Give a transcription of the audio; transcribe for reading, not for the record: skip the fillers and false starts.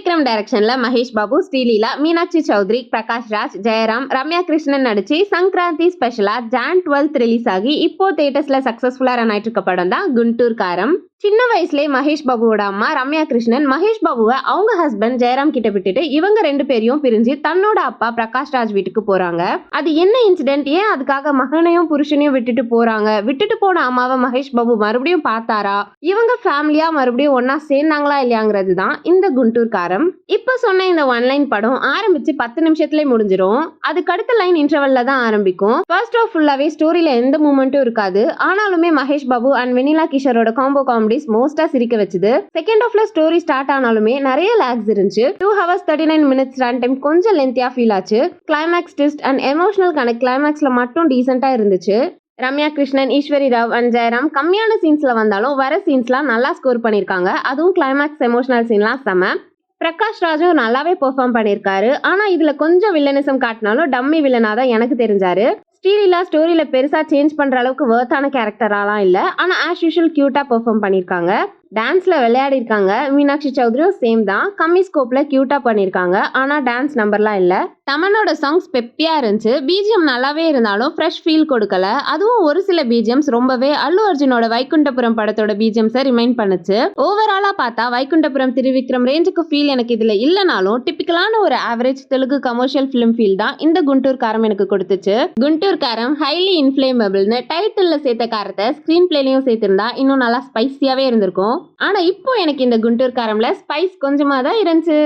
திரிவிக்ரம் டைரக்ஷன்ல மகேஷ் பாபு, ஸ்ரீலீலா, மீனாட்சி சௌத்ரி, பிரகாஷ் ராஜ், ஜெயராம், ரம்யா கிருஷ்ணன் நடிச்சு சங்கராந்தி ஸ்பெஷலா ஜான் 12 ரிலீஸ் ஆகி இப்போ தியேட்டர்ஸ்ல சக்சஸ்ஃபுல்லா ரன் ஆயிட்டு இருக்க படம் தான் குண்டூர் காரம். சின்ன வயசுலயே மகேஷ் பாபுவோட அம்மா ரம்யா கிருஷ்ணன் மகேஷ் பாபுவை அவங்க ஹஸ்பண்ட் ஜெயராம் கிட்ட விட்டுட்டு இவங்க 2 பேரையும் பிரிஞ்சு தன்னோட அப்பா பிரகாஷ் ராஜ் வீட்டுக்கு போறாங்க. அது என்ன இன்சிடென்ட், ஏன் அதுக்காக மகனையும் புருஷனையும் விட்டுட்டு போறாங்க, விட்டுட்டு போன அம்மாவை மகேஷ் பாபு மறுபடியும் பார்த்தாரா, இவங்க ஃபேமிலியா மறுபடியும் ஒன்னா சேர்ந்தாங்களா இல்லையாங்கிறது தான் இந்த குண்டூர் காரம். இப்ப சொன்ன இந்த ஒன்லைன் படம் ஆரம்பிச்சு 10 நிமிஷத்துல முடிஞ்சிரும். அதுக்கு அடுத்த லைன் இன்டர்வல்ல தான் ஆரம்பிக்கும். ஃபர்ஸ்ட் ஆஃப் ஃபுல்லாவே ஸ்டோரியில எந்த மூமெண்ட்டும் இருக்காது. ஆனாலுமே மகேஷ் பாபு அண்ட் வெனிலா கிஷோரோட காம்போ காமெடிஸ் மோஸ்டா சிரிக்க வச்சுது. செகண்ட் ஆஃப்ல ஸ்டோரி ஸ்டார்ட் ஆனாலுமே நிறைய லாக்ஸ் இருந்துச்சு. 2 hours 39 minutes ரன் டைம் கொஞ்சம் லென்த்தியா ஃபீல் ஆச்சு. Climax twist and emotional connect கிளைமேக்ஸ்ல மட்டும் டீசென்ட்டா இருந்துச்சு. ரம்யா கிருஷ்ணன், ஈஸ்வரி ராவ் அண்ட் ஜெயராம் கம்மியான சீன்ஸ்ல வந்தாலும் வர சீன்ஸ்லாம் நல்லா ஸ்கோர் பண்ணிருக்காங்க. அதுவும் கிளைமேக்ஸ் எமோஷனல் சீன்லாம் செம. பிரகாஷ் ராஜும் நல்லாவே பெர்ஃபார்ம் பண்ணிருக்காரு. ஆனா இதுல கொஞ்சம் வில்லனிசம் காட்டினாலும் டம்மி வில்லனா தான் எனக்கு தெரிஞ்சாரு. ஸ்ரீலீலா ஸ்டோரியில பெருசா சேஞ்ச் பண்ற அளவுக்கு வர்த்தான கேரக்டராலாம் இல்ல. ஆனா ஆஸ் யூஷுவல் கியூட்டா பெர்ஃபார்ம் பண்ணிருக்காங்க. டான்ஸ்ல விளையாடி இருக்காங்க. மீனாட்சி சௌத்ரியும் சேம் தான். கம்மி ஸ்கோப்ல கியூட்டா பண்ணிருக்காங்க. ஆனா டான்ஸ் நம்பர்லாம் இல்ல. தமனோட சாங்ஸ் பெப்பியா இருந்துச்சு. பிஜிஎம் நல்லாவே இருந்தாலும் ஃப்ரெஷ் ஃபீல் கொடுக்கல. அதுவும் ஒரு சில பிஜிஎம்ஸ் ரொம்பவே அல்லு அர்ஜுனோட வைகுண்டபுரம் படத்தோட பிஜிஎம்ஸை ரிமைண்ட் பண்ணுச்சு. ஓவராலா பார்த்தா வைகுண்டபுரம் திரிவிக்ரம் ரேஞ்சுக்கு ஃபீல் எனக்கு இதுல இல்லனாலும் டிபிக்கலான ஒரு average Telugu commercial film feel தான் இந்த குண்டூர் காரம் எனக்கு கொடுத்துச்சு. குண்டூர் காரம் ஹைலி இன்ஃபிளேமபிள்னு டைட்டில்ல சேர்த்த காரத்தை ஸ்கிரீன் பிளேலையும் சேர்த்திருந்தா இன்னும் நல்லா ஸ்பைசியாவே இருந்திருக்கும். ஆனா இப்போ எனக்கு இந்த குண்டூர் காரம்ல ஸ்பைஸ் கொஞ்சமா தான் இருந்துச்சு.